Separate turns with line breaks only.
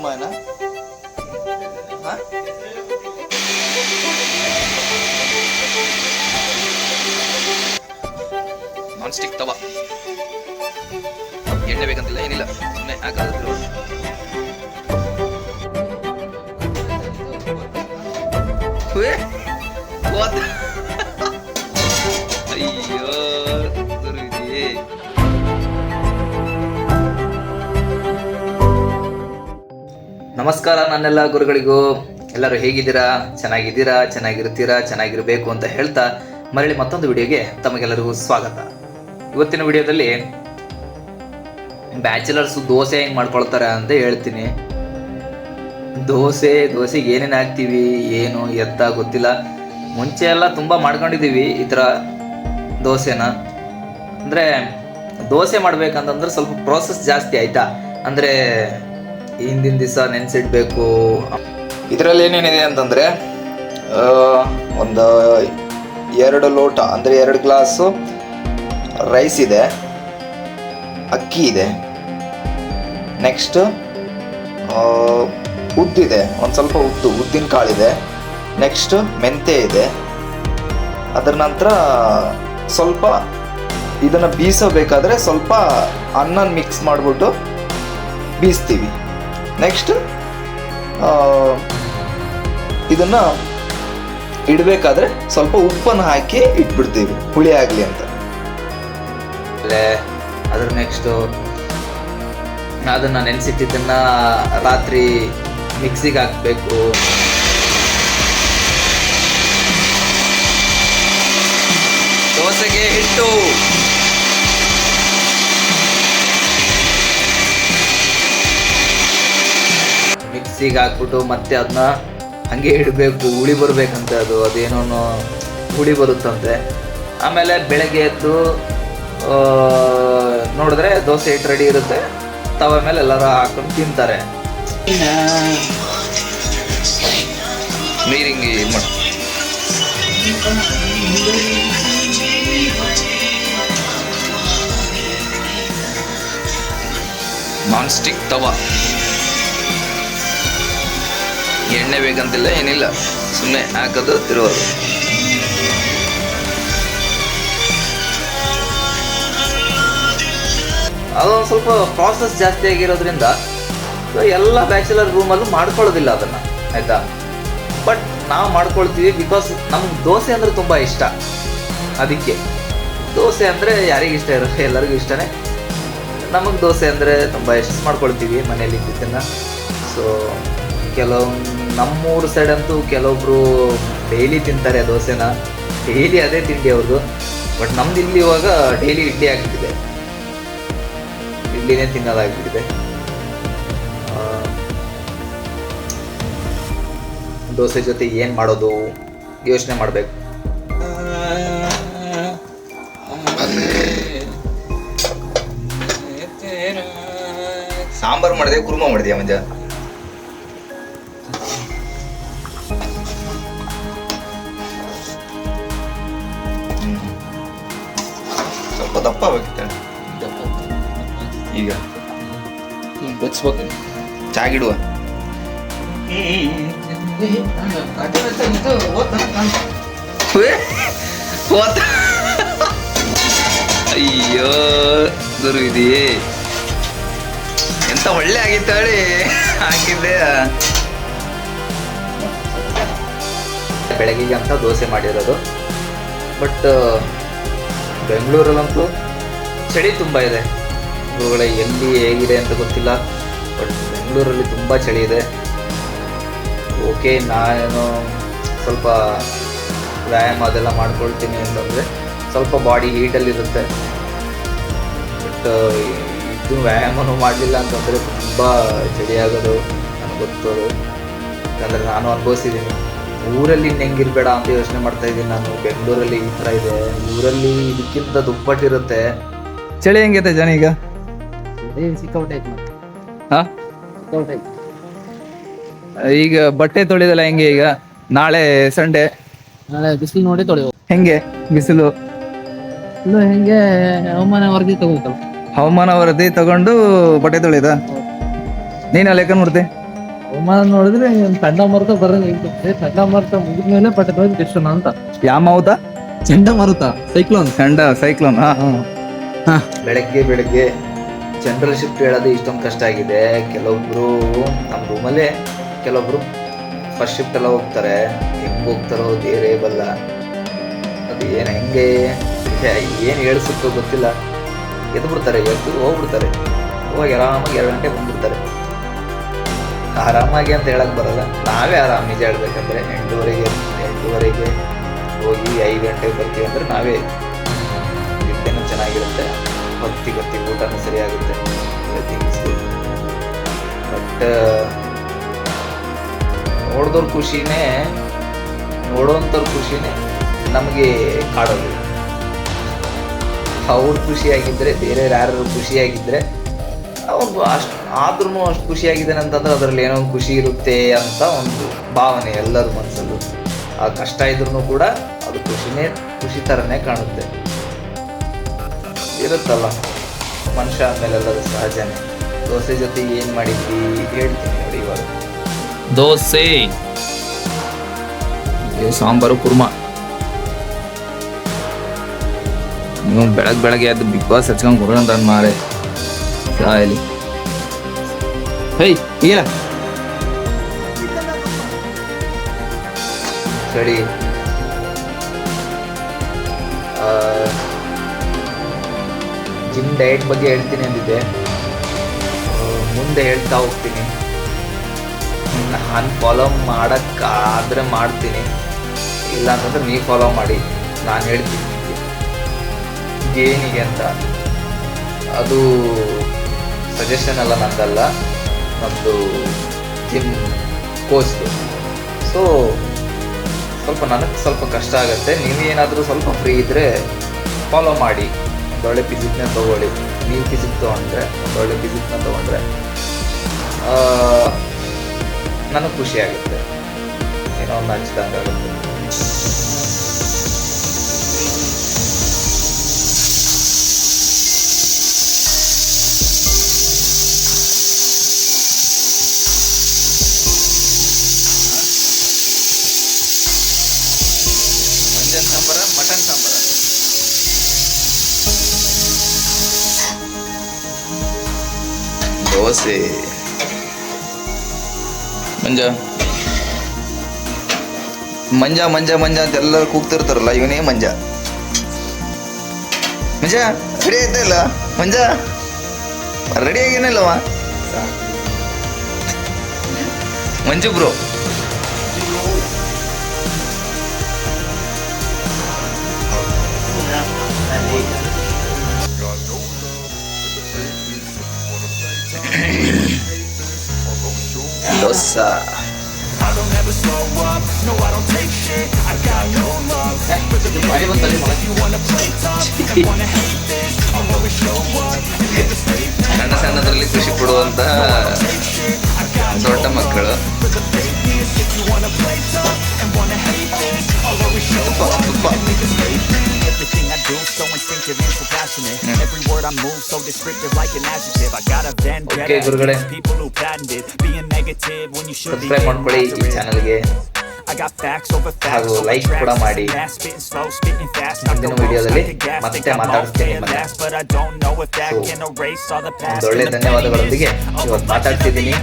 कुरमा है ना? हाँ? नॉन स्टिक तवा ಎಣ್ಣೆ ಬೇಕಂತಿಲ್ಲ ಏನಿಲ್ಲ ಸುಮ್ಮನೆ ಹಾಕೋದು ಅಯ್ಯೋ ಗುರುವಿದೆ. ನಮಸ್ಕಾರ ನನ್ನೆಲ್ಲ ಗುರುಗಳಿಗೂ. ಎಲ್ಲರೂ ಹೇಗಿದ್ದೀರಾ? ಚೆನ್ನಾಗಿರ್ತೀರಾ, ಚೆನ್ನಾಗಿರಬೇಕು ಅಂತ ಹೇಳ್ತಾ ಮರಳಿ ಮತ್ತೊಂದು ವಿಡಿಯೋಗೆ ತಮಗೆಲ್ಲರಿಗೂ ಸ್ವಾಗತ. ಇವತ್ತಿನ ವಿಡಿಯೋದಲ್ಲಿ ಬ್ಯಾಚುಲರ್ಸ್ ದೋಸೆ ಹೆಂಗೆ ಮಾಡ್ಕೊಳ್ತಾರೆ ಅಂತ ಹೇಳ್ತೀನಿ. ದೋಸೆಗೆ ಏನೇನು ಹಾಕ್ತೀವಿ ಏನು ಎತ್ತ ಗೊತ್ತಿಲ್ಲ. ಮುಂಚೆ ಎಲ್ಲ ತುಂಬ ಮಾಡ್ಕೊಂಡಿದ್ದೀವಿ ಈ ಥರ ದೋಸೆನ. ಅಂದರೆ ದೋಸೆ ಮಾಡ್ಬೇಕಂತಂದ್ರೆ ಸ್ವಲ್ಪ ಪ್ರೋಸೆಸ್ ಜಾಸ್ತಿ ಆಯಿತಾ. ಅಂದರೆ ಹಿಂದಿನ ದಿವಸ ನೆನೆಸಿಡ್ಬೇಕು. ಇದರಲ್ಲಿ ಏನೇನಿದೆ ಅಂತಂದರೆ ಒಂದು 2 ಲೋಟ ಅಂದರೆ 2 ಗ್ಲಾಸು ರೈಸ್ ಇದೆ, ಅಕ್ಕಿ ಇದೆ, ನೆಕ್ಸ್ಟ್ ಉದ್ದಿದೆ, ಒಂದು ಸ್ವಲ್ಪ ಉದ್ದಿನ ಕಾಳಿದೆ, ನೆಕ್ಸ್ಟ್ ಮೆಂತೆ ಇದೆ. ಅದರ ನಂತರ ಸ್ವಲ್ಪ ಇದನ್ನು ಬೀಸಬೇಕಾದ್ರೆ ಸ್ವಲ್ಪ ಅನ್ನ ಮಿಕ್ಸ್ ಮಾಡಿಬಿಟ್ಟು ಬೀಸ್ತೀವಿ. ನೆಕ್ಸ್ಟ್ ಇದನ್ನು ಇಡಬೇಕಾದ್ರೆ ಸ್ವಲ್ಪ ಉಪ್ಪನ್ನು ಹಾಕಿ ಇಟ್ಬಿಡ್ತೀವಿ ಹುಳಿ ಆಗಲಿ ಅಂತ. ಅದ್ರ ನೆಕ್ಸ್ಟು ಅದನ್ನು ನೆನೆಸಿಟ್ಟಿದ್ದನ್ನ ರಾತ್ರಿ ಮಿಕ್ಸಿಗೆ ಹಾಕಬೇಕು. ದೋಸೆಗೆ ಹಿಟ್ಟು ಮಿಕ್ಸಿಗೆ ಹಾಕ್ಬಿಟ್ಟು ಮತ್ತೆ ಅದನ್ನ ಹಾಗೆ ಇಡಬೇಕು. ಹುಳಿ ಬರಬೇಕಂತೆ, ಅದೇನೋ ಹುಳಿ ಬರುತ್ತಂತೆ. ಆಮೇಲೆ ಬೆಳಗ್ಗೆ ಎದ್ದು ನೋಡಿದ್ರೆ ದೋಸೆ ಹಿಟ್ಟು ರೆಡಿ ಇರುತ್ತೆ. ತವ ಮೇಲೆ ಎಲ್ಲರೂ ಹಾಕೊಂಡು ತಿಂತಾರೆ. ನೀರಿಂಗಿ ನಾನ್ ಸ್ಟಿಕ್ ತವ, ಎಣ್ಣೆ ಬೇಕಂತಿಲ್ಲ ಏನಿಲ್ಲ, ಸುಮ್ಮನೆ ಹಾಕೋದು ತಿರುವುದು. ಅದೊಂದು ಸ್ವಲ್ಪ ಪ್ರಾಸೆಸ್ ಜಾಸ್ತಿ ಆಗಿರೋದ್ರಿಂದ ಎಲ್ಲ ಬ್ಯಾಚುಲರ್ ರೂಮಲ್ಲೂ ಮಾಡ್ಕೊಳ್ಳೋದಿಲ್ಲ ಅದನ್ನು, ಆಯಿತಾ. ಬಟ್ ನಾವು ಮಾಡ್ಕೊಳ್ತೀವಿ ಬಿಕಾಸ್ ನಮ್ಗೆ ದೋಸೆ ಅಂದರೆ ತುಂಬ ಇಷ್ಟ. ಅದಕ್ಕೆ ದೋಸೆ ಅಂದರೆ ಯಾರಿಗೆ ಇಷ್ಟ ಇರೋ ಎಲ್ಲರಿಗೂ ಇಷ್ಟನೇ. ನಮಗೆ ದೋಸೆ ಅಂದರೆ ತುಂಬ ಇಷ್ಟ, ಮಾಡ್ಕೊಳ್ತೀವಿ ಮನೇಲಿ ಇದನ್ನು. ಸೊ ನಮ್ಮೂರು ಸೈಡ್ ಅಂತೂ ಕೆಲವೊಬ್ರು ಡೈಲಿ ತಿಂತಾರೆ ದೋಸೆನ, ಡೈಲಿ ಅದೇ ತಿಂಡಿ ಅವ್ರದ್ದು. ಬಟ್ ನಮ್ದು ಇಲ್ಲಿ ಇವಾಗ ಡೈಲಿ ಇಡ್ಲಿ ಆಗ್ತಿದೆ, ಇಡ್ಲಿನೇ ತಿನ್ನೋದಾಗ್ಬಿಟ್ಟಿದೆ. ದೋಸೆ ಜೊತೆ ಏನು ಮಾಡೋದು ಯೋಚನೆ ಮಾಡಬೇಕು. ಸಾಂಬಾರು ಮಾಡಿದೆ, ಕುರ್ಮಾ ಮಾಡಿದ್ಯಾ ಮಂಜ? ಸ್ವಲ್ಪ ದಪ್ಪ ಬೇಕಿತ್ತ ಈಗ ಬಚ್ಬೇಕು. ಚಾಗಿಡುವ ಅಯ್ಯೋ ಗುರು ಇದೆಯೇ ಎಂತ ಒಳ್ಳೆ ಆಗಿತ್ತಾಳೆ ಹಾಕಿದ್ದೆ. ಬೆಳಗ್ಗೆಗೆ ಅಂತ ದೋಸೆ ಮಾಡಿರೋದು. ಬಟ್ ಬೆಂಗಳೂರಲ್ಲಂತೂ ಚಳಿ ತುಂಬ ಇದೆ. ಇವುಗಳೇ ಎಲ್ಲಿ ಹೇಗಿದೆ ಅಂತ ಗೊತ್ತಿಲ್ಲ, ಬಟ್ ಬೆಂಗಳೂರಲ್ಲಿ ತುಂಬ ಚಳಿ ಇದೆ. ಓಕೆ, ನಾನು ಸ್ವಲ್ಪ ವ್ಯಾಯಾಮ ಅದೆಲ್ಲ ಮಾಡ್ಕೊಳ್ತೀನಿ ಅಂತಂದರೆ ಸ್ವಲ್ಪ ಬಾಡಿ ಹೀಟಲ್ಲಿರುತ್ತೆ. ಬಟ್ ಇದು ವ್ಯಾಯಾಮನೂ ಮಾಡಲಿಲ್ಲ ಅಂತಂದರೆ ತುಂಬ ಚಳಿ ಆಗೋದು ನನಗೆ ಗೊತ್ತೋದು. ಯಾಕಂದರೆ ನಾನು ಅನುಭವಿಸಿದ್ದೀನಿ. ಊರಲ್ಲಿ ಹೆಂಗಿರಬೇಡ ಅಂತ ಯೋಚನೆ ಮಾಡ್ತಾ ಇದ್ದೀನಿ ನಾನು. ಬೆಂಗಳೂರಲ್ಲಿ ಈ ಥರ ಇದೆ, ಊರಲ್ಲಿ ಇದಕ್ಕಿಂತ ದುಪ್ಪಟ್ಟಿರುತ್ತೆ. ಚಳಿ ಹೆಂಗೈತೆ ಜನ ಈಗ? ಹಾಂ, ಈಗ ಬಟ್ಟೆ ತೊಳೆದಲ್ಲ ಹೆಂಗೆ? ಈಗ ನಾಳೆ ಸಂಡೇ,
ನಾಳೆ ಬಿಸಿಲು ನೋಡಿ ತೊಳೆಯುವ.
ಹೆಂಗೆ ಬಿಸಿಲು?
ಹೆಂಗೆ ಹವಾಮಾನ ವರದಿ ತಗೋಬೇಕಲ್ಲ.
ಹವಾಮಾನ ವರದಿ ತಗೊಂಡು ಬಟ್ಟೆ ತೊಳೆದ? ನೀನು ಲೆಕ್ಕ ನೋಡ್ದೆ?
ಅವಮಾನ ನೋಡಿದ್ರೆ ಚಂಡಮಾರುತ ಬರೋದು ಚಂಡಮಾರುತ ಮುಗಿದ್ಮೇಲೆ ಪಟ್ಟದ ಕೃಷ್ಣ ಅಂತ.
ಯಾಮೌದ
ಚಂಡಮಾರುತ ಸೈಕ್ಲೋನ್.
ಸೈಕ್ಲೋನ್. ಬೆಳಗ್ಗೆ ಜನರಲ್ ಶಿಫ್ಟ್ ಹೇಳೋದು ಇಷ್ಟೊಂದು ಕಷ್ಟ ಆಗಿದೆ. ಕೆಲವೊಬ್ರು ನಮ್ಮ ರೂಮಲ್ಲೇ ಕೆಲವೊಬ್ರು ಫಸ್ಟ್ ಶಿಫ್ಟ್ ಎಲ್ಲ ಹೋಗ್ತಾರೆ. ಹೆಂಗ್ ಹೋಗ್ತಾರೋ ದೇವರೇ ಬಲ್ಲ. ಅದು ಹೆಂಗೆ ಏನು ಹೇಳ್ಸುತ್ತೋ ಗೊತ್ತಿಲ್ಲ. ಎದ್ದು ಹೋಗ್ಬಿಡ್ತಾರೆ. ಹೋಗಿ ಆರಾಮಾಗಿ 2 ಗಂಟೆ ಬಂದ್ಬಿಡ್ತಾರೆ. ಆರಾಮಾಗಿ ಅಂತ ಹೇಳಕ್ ಬರಲ್ಲ, ನಾವೇ ಆರಾಮ್. ನಿಜ ಹೇಳ್ಬೇಕಂದ್ರೆ 8:30 ಹೋಗಿ 5 ಗಂಟೆಗೆ ಬರ್ತೀವಿ ಅಂದ್ರೆ ನಾವೇ ನಿದ್ದೆನೂ ಚೆನ್ನಾಗಿರುತ್ತೆ, ಹೊತ್ತಿಗೆ ಊಟನೂ ಸರಿಯಾಗುತ್ತೆ. ಬಟ್ ನೋಡೋಂಥವ್ರ ಖುಷಿನೇ ನಮಗೆ ಕಾಡೋದು. ಅವ್ರು ಖುಷಿಯಾಗಿದ್ದರೆ, ಬೇರೆ ಯಾರು ಖುಷಿಯಾಗಿದ್ದರೆ ಒಂದು ಅಷ್ಟು ಖುಷಿಯಾಗಿದ್ದಾನೆ ಅಂತಂದ್ರೆ ಅದರಲ್ಲಿ ಏನೋ ಒಂದು ಖುಷಿ ಇರುತ್ತೆ ಅಂತ ಒಂದು ಭಾವನೆ ಎಲ್ಲರ ಮನಸ್ಸಲ್ಲೂ. ಆ ಕಷ್ಟ ಇದ್ರೂ ಕೂಡ ಅದು ಖುಷಿ ಥರನೇ ಕಾಣುತ್ತೆ. ಇರುತ್ತಲ್ಲ ಮನುಷ್ಯ ಅಂದಮೇಲೆಲ್ಲದು ಸಹಜನೇ. ದೋಸೆ ಜೊತೆ ಏನು ಮಾಡಿದ್ವಿ ಹೇಳ್ತೀನಿ ನೋಡಿ. ಇವಾಗ
ದೋಸೆ, ಸಾಂಬಾರು, ಕುರ್ಮಾ. ನೀವು ಬೆಳಗ್ಗೆ ಅದು ಬಿಗ್ ಬಾಸ್ ಹಚ್ಕೊಂಡು ಕೊಡೋಣ ಮಾರೆ ಸಾಯಲಿ.
ಇಲ್ಲ
ಸರಿ. ಜಿಮ್ ಡಯಟ್ ಬಗ್ಗೆ ಹೇಳ್ತೀನಿ ಅಂದಿದ್ದೆ, ಮುಂದೆ ಹೇಳ್ತಾ ಹೋಗ್ತೀನಿ. ನಾನು ಫಾಲೋ ಮಾಡೋಕ್ಕಾದ್ರೆ ಮಾಡ್ತೀನಿ, ಇಲ್ಲ ಅಂತಂದ್ರೆ ನೀವು ಫಾಲೋ ಮಾಡಿ. ನಾನು ಹೇಳ್ತೀನಿ ಏನಿಗೆ ಅಂತ. ಅದು ಸಜೆಷನ್ ಅಲ್ಲ, ನಂದಲ್ಲ, ನಮ್ಮದು ಜಿಮ್ ಕೋಚ್ದು. ಸೊ ನನಗೆ ಸ್ವಲ್ಪ ಕಷ್ಟ ಆಗುತ್ತೆ. ನೀವೇನಾದರೂ ಸ್ವಲ್ಪ ಫ್ರೀ ಇದ್ದರೆ ಫಾಲೋ ಮಾಡಿ. ಒಂದೊಳ್ಳೆ ಫಿಸಿಕ್ನ ತೊಗೊಳ್ಳಿ. ನೀವು ಫಿಸಿಕ್ ತೊಗೊಂಡ್ರೆ, ಒಂದೊಳ್ಳೆ ಫಿಸಿಕ್ನ ತೊಗೊಂಡ್ರೆ ನನಗೆ ಖುಷಿ ಆಗುತ್ತೆ, ಏನೋ ಒಂದು ಹಚ್ಚಿದಂಗೆ ಆಗುತ್ತೆ. ಮಂಜನ್ ಸಾಂಬಾರ, ಮಟನ್ ಸಾಂಬಾರ.
ದೋಸೆ. ಮಂಜ ಅಂತ ಎಲ್ಲರೂ ಕೂಗ್ತಿರ್ತಾರಲ್ಲ, ಇವನೇ ಮಂಜ ರೆಡಿ ಆಯ್ತಾ ಇಲ್ಲ? ರೆಡಿ ಆಗೇನಿಲ್ಲವ ಮಂಜು ಬ್ರೋ. ದೋಸಾ ಸಣ್ಣದ್ರಲ್ಲಿ ಖುಷಿ ಪಡುವಂತ ದೊಡ್ಡ ಮಕ್ಕಳು.
ಓಕೆ ಗುರುಗಳೇ, ಸಬ್ಸ್ಕ್ರೈಬ್ ಮಾಡ್ಕೊಳ್ಳಿ ಈ ಚಾನಲ್ಗೆ, ಹಾಗೂ ಲೈಕ್ ಕೂಡ ಮಾಡಿ. ಮುಂದಿನ ವಿಡಿಯೋದಲ್ಲಿ ಮತ್ತೆ ಮಾತಾಡ್ತೀನಿ. ಒಂದೊಳ್ಳೆ ಧನ್ಯವಾದಗಳೊಂದಿಗೆ ಇವತ್ತು ಮಾತಾಡ್ತಿದ್ದೀನಿ.